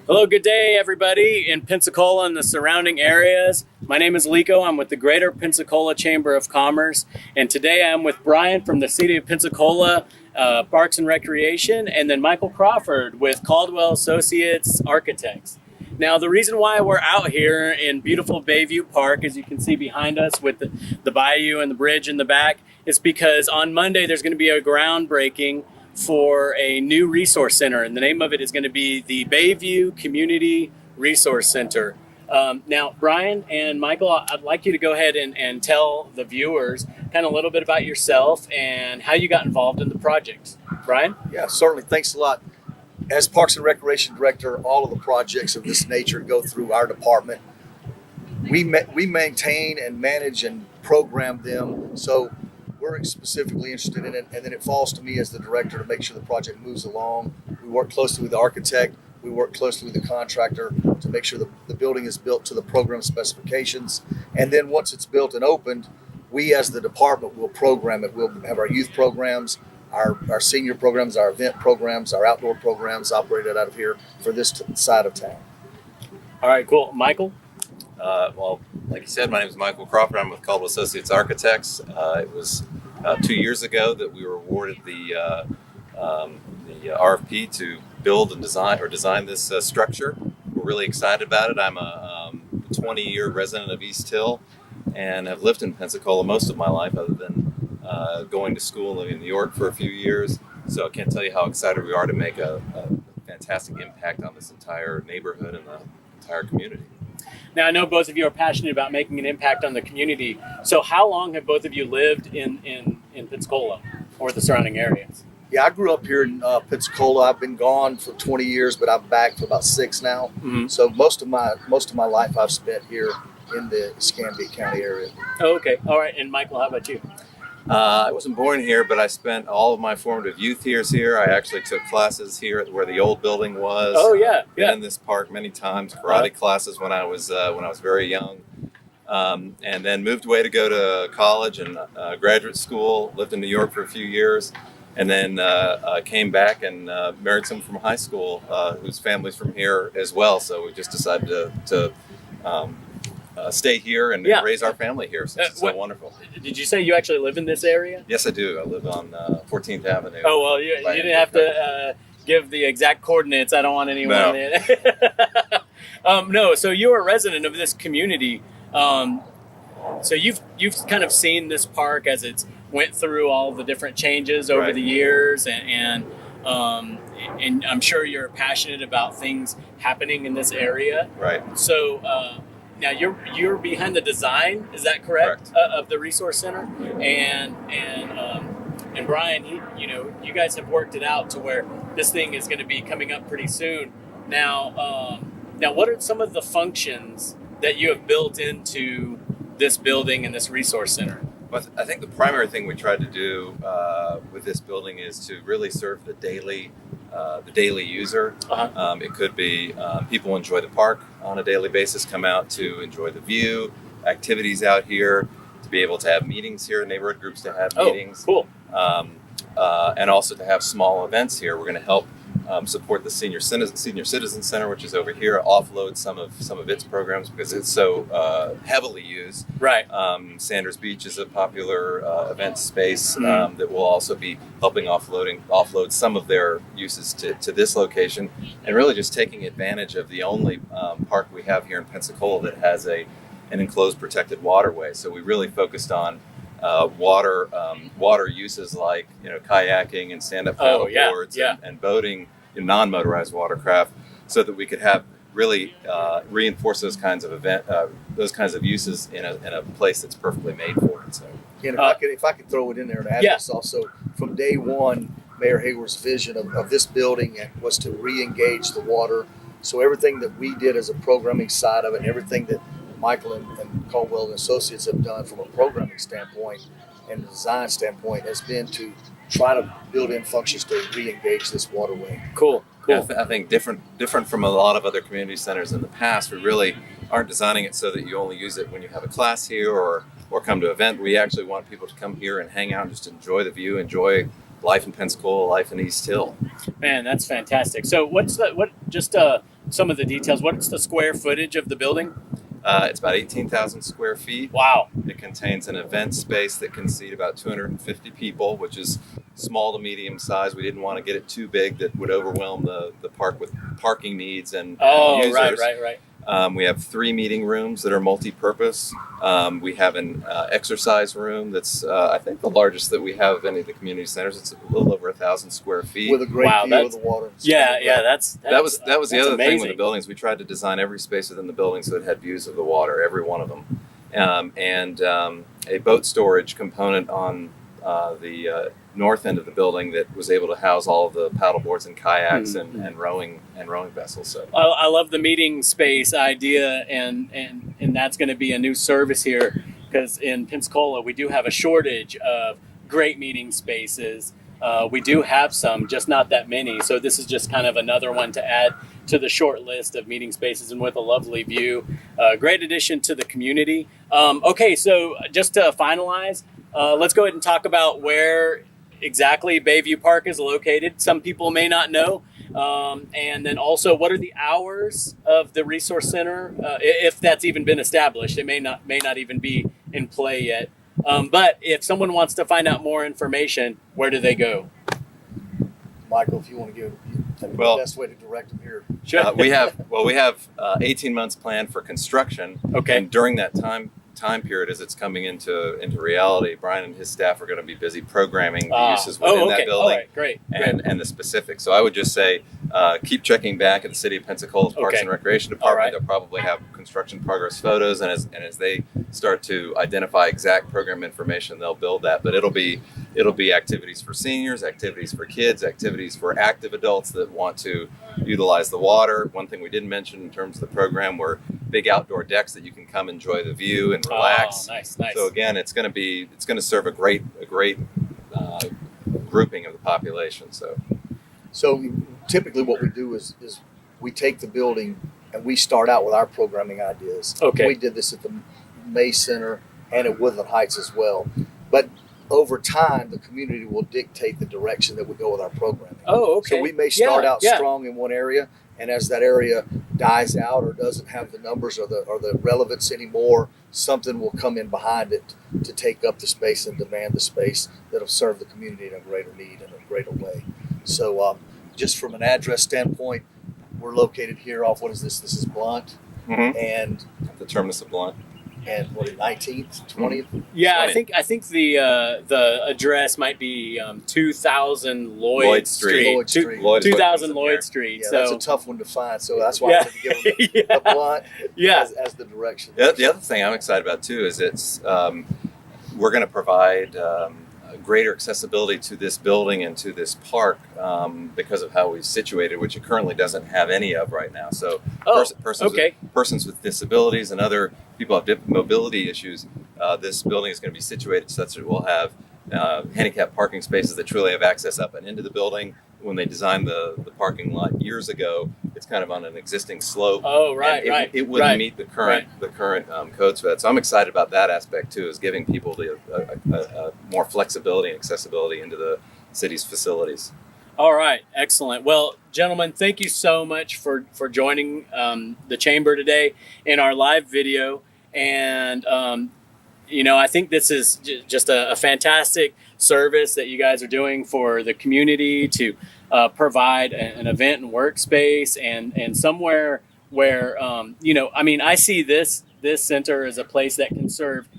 Hello, good day, everybody in Pensacola and the surrounding areas. My name is Lico. I'm with the Greater Pensacola Chamber of Commerce, and today I'm with Brian from the City of Pensacola Parks and Recreation, and then Michael Crawford with Caldwell Associates Architects. Now, the reason why we're out here in beautiful Bayview Park, as you can see behind us with the bayou and the bridge in the back, is because on Monday there's going to be a groundbreaking for a new resource center, and the name of it is going to be the Bayview Community Resource Center. Now, Brian and Michael, I'd like you to go ahead and tell the viewers kind of a little bit about yourself and how you got involved in the project. Brian? Yeah, certainly. Thanks a lot. As Parks and Recreation Director, all of the projects of this nature go through our department. We maintain and manage and program them. So we're specifically interested in it, and then it falls to me as the director to make sure the project moves along. We work closely with the architect. We work closely with the contractor to make sure the building is built to the program specifications. And then once it's built and opened, we as the department will program it. We'll have our youth programs, our senior programs, our event programs, our outdoor programs operated out of here for this side of town. All right, cool. Michael? Well, like you said, my name is Michael Crawford. I'm with Caldwell Associates Architects. It was 2 years ago that we were awarded the RFP to build and design this structure. We're really excited about it. I'm a 20-year resident of East Hill and have lived in Pensacola most of my life, other than going to school in New York for a few years. So I can't tell you how excited we are to make a fantastic impact on this entire neighborhood and the entire community. Now, I know both of you are passionate about making an impact on the community. So how long have both of you lived in Pensacola or the surrounding areas? Yeah, I grew up here in Pensacola. I've been gone for 20 years, but I'm back for about 6 now. Mm-hmm. So most of my life I've spent here in the Escambia County area. Oh, okay. All right. And Michael, how about you? I wasn't born here, but I spent all of my formative youth years here. I actually took classes here at where the old building was. Oh, yeah. Been in this park many times. Karate classes when I was very young, and then moved away to go to college and graduate school. Lived in New York for a few years, and then came back and married someone from high school whose family's from here as well. So we just decided to stay here and raise our family here, since it's so wonderful. Did you say you actually live in this area? Yes, I do. I live on 14th Avenue. Oh, well, you didn't have to give the exact coordinates. I don't want anyone. No. No, so you're a resident of this community. So you've kind of seen this park as it's went through all the different changes over the years, and I'm sure you're passionate about things happening in this area. Right. So now you're behind the design, is that correct? Of the resource center, and Brian, you guys have worked it out to where this thing is going to be coming up pretty soon. Now, what are some of the functions that you have built into this building and this resource center? Well, I think the primary thing we tried to do with this building is to really serve the daily user. Uh-huh. It could be people enjoy the park on a daily basis, come out to enjoy the view, activities out here, to be able to have meetings here, neighborhood groups to have meetings. Cool. And also to have small events here. We're going to help support the Senior Citizen Center, which is over here, offload some of its programs because it's so heavily used. Right. Sanders Beach is a popular event space that will also be helping offload some of their uses to this location, and really just taking advantage of the only park we have here in Pensacola that has an enclosed protected waterway. So we really focused on water uses like kayaking and stand-up paddleboards and boating, non-motorized watercraft, so that we could have really reinforce those kinds of uses in a place that's perfectly made for it. So, And if I could throw it in there and add this also, from day one, Mayor Hayward's vision of this building was to re-engage the water. So everything that we did as a programming side of it, and everything that Michael and Caldwell and Associates have done from a programming standpoint and a design standpoint has been to try to build in functions to re-engage this waterway. Cool. Yeah, I think different from a lot of other community centers in the past, we really aren't designing it so that you only use it when you have a class here or come to an event. We actually want people to come here and hang out and just enjoy the view, enjoy life in Pensacola, life in East Hill. Man, that's fantastic. So just some of the details. What's the square footage of the building? It's about 18,000 square feet. Wow. It contains an event space that can seat about 250 people, which is small to medium size. We didn't want to get it too big that would overwhelm the park with parking needs and users. Right. We have 3 meeting rooms that are multi-purpose. We have an exercise room that's, I think, the largest that we have of any of the community centers. It's a little over 1,000 square feet. With a great view of the water. Yeah, that was the other amazing thing with the buildings. We tried to design every space within the building so it had views of the water, every one of them, and a boat storage component on the north end of the building that was able to house all of the paddleboards and kayaks and rowing vessels. So I love the meeting space idea, and that's going to be a new service here, because in Pensacola we do have a shortage of great meeting spaces. We do have some, just not that many. So this is just kind of another one to add to the short list of meeting spaces, and with a lovely view. Great addition to the community. Okay, so just to finalize, let's go ahead and talk about where exactly Bayview Park is located. Some people may not know. And then also, what are the hours of the resource center? If that's even been established, it may not even be in play yet. But if someone wants to find out more information, where do they go? Michael, if you want to give the best way to direct them here. Sure. we have 18 months planned for construction. Okay. And during that time period, as it's coming into reality, Brian and his staff are going to be busy programming the uses within that building. All right. Great. And the specifics. So I would just say, keep checking back at the City of Pensacola's Parks and Recreation Department. Right. They'll probably have construction progress photos, and as they start to identify exact program information, they'll build that. But it'll be activities for seniors, activities for kids, activities for active adults that want to utilize the water. One thing we didn't mention in terms of the program were big outdoor decks that you can come enjoy the view and relax. Oh, nice. So again, it's going to serve a great grouping of the population. So typically what we do is we take the building and we start out with our programming ideas. Okay. We did this at the May Center and at Woodland Heights as well. But over time, the community will dictate the direction that we go with our programming. Oh, okay. So we may start out strong in one area, and as that area dies out or doesn't have the numbers or the relevance anymore, something will come in behind it to take up the space and demand the space that'll serve the community in a greater need and a greater way. So just from an address standpoint, we're located here off, what is this? This is Blunt. And the terminus of Blunt. And what, 19th, 20th? Yeah, I think the address might be 2000 Lloyd Street. 2000 Lloyd Street. Yeah, so that's a tough one to find. So that's why I had to give them the Blunt as the direction. The other thing I'm excited about too is we're going to provide greater accessibility to this building and to this park because of how we've situated, which it currently doesn't have any of right now. So persons with disabilities and other people who have mobility issues, this building is going to be situated such that it will have handicapped parking spaces that truly have access up and into the building. When they designed the parking lot years ago, it's kind of on an existing slope. It wouldn't meet the current codes for that. So I'm excited about that aspect too, is giving people the more flexibility and accessibility into the city's facilities. All right, excellent. Well, gentlemen, thank you so much for joining the Chamber today in our live video. And I think this is just a fantastic service that you guys are doing for the community to provide an event and workspace and somewhere where, I see this center as a place that can serve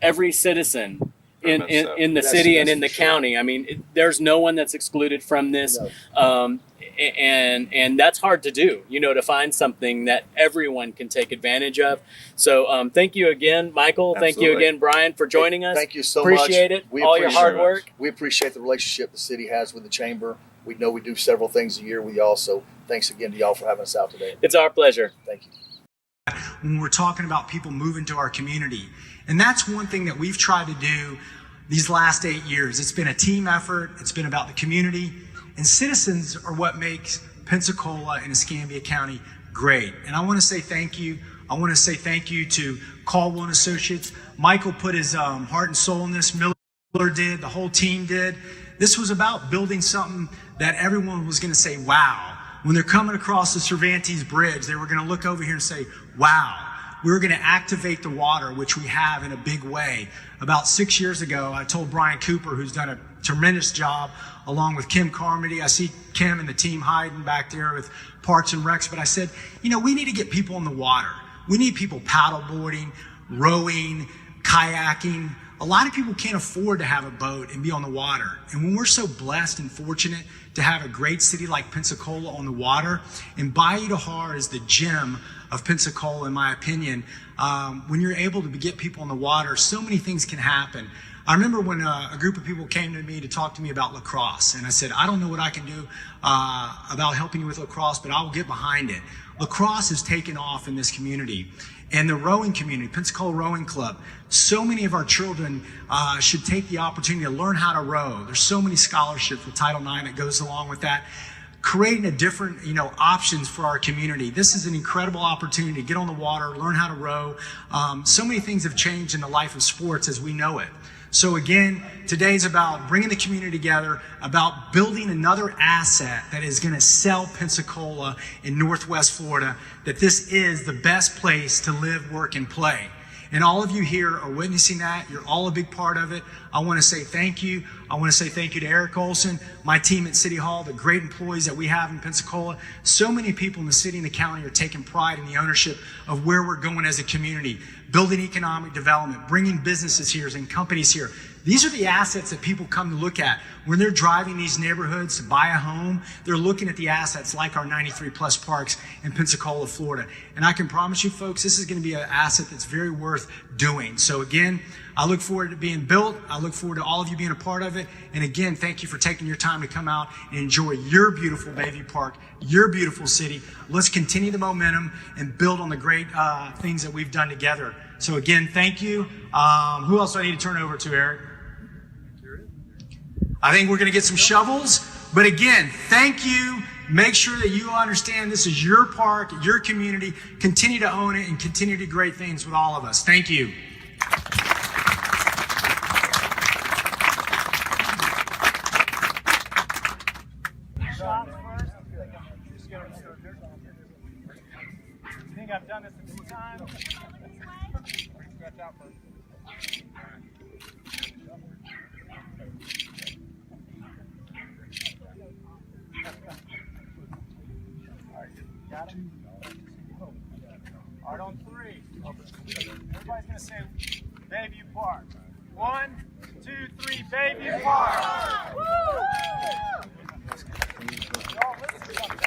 every citizen in the city and in the county. I mean, there's no one that's excluded from this. No. And that's hard to do, to find something that everyone can take advantage of. So thank you again, Michael. Absolutely. Thank you again, Brian, for joining us. Thank you so much. Appreciate it. All your hard work. We appreciate the relationship the city has with the Chamber. We know we do several things a year with y'all. So thanks again to y'all for having us out today. It's our pleasure. Thank you. When we're talking about people moving to our community. And that's one thing that we've tried to do these last 8 years. It's been a team effort. It's been about the community. And citizens are what makes Pensacola and Escambia County great. And I want to say thank you. I want to say thank you to Caldwell and Associates. Michael put his heart and soul in this. Miller did. The whole team did. This was about building something that everyone was going to say, wow, when they're coming across the Cervantes Bridge, they were going to look over here and say, wow, we're going to activate the water, which we have in a big way. About 6 years ago, I told Brian Cooper, who's done a tremendous job, along with Kim Carmody. I see Kim and the team hiding back there with Parks and Recs, but I said, you know, we need to get people in the water. We need people paddleboarding, rowing, kayaking. A lot of people can't afford to have a boat and be on the water. And when we're so blessed and fortunate to have a great city like Pensacola on the water, and Bayou Texar is the gem of Pensacola, in my opinion, when you're able to get people on the water, so many things can happen. I remember when a group of people came to me to talk to me about lacrosse, and I said, I don't know what I can do about helping you with lacrosse, but I will get behind it. Lacrosse has taken off in this community. And the rowing community, Pensacola Rowing Club, so many of our children should take the opportunity to learn how to row. There's so many scholarships with Title IX that goes along with that. Creating a different, options for our community. This is an incredible opportunity to get on the water, learn how to row. So many things have changed in the life of sports as we know it. So again, today's about bringing the community together, about building another asset that is going to sell Pensacola in Northwest Florida, that this is the best place to live, work, and play. And all of you here are witnessing that. You're all a big part of it. I want to say thank you. I want to say thank you to Eric Olson, my team at City Hall, the great employees that we have in Pensacola. So many people in the city and the county are taking pride in the ownership of where we're going as a community, building economic development, bringing businesses here and companies here. These are the assets that people come to look at. When they're driving these neighborhoods to buy a home, they're looking at the assets like our 93 plus parks in Pensacola, Florida. And I can promise you folks, this is going to be an asset that's very worth doing. So again, I look forward to being built. I look forward to all of you being a part of it. And again, thank you for taking your time to come out and enjoy your beautiful Bayview Park, your beautiful city. Let's continue the momentum and build on the great things that we've done together. So again, thank you. Who else do I need to turn over to, Eric? I think we're going to get some shovels. But again, thank you. Make sure that you understand this is your park, your community. Continue to own it and continue to do great things with all of us. Thank you. I think I've done this a few times. Stretch out first. Got it? All right, on three. Everybody's going to say Bayview Park. 1, 2, 3, Bayview Park. Woo! Y'all listen.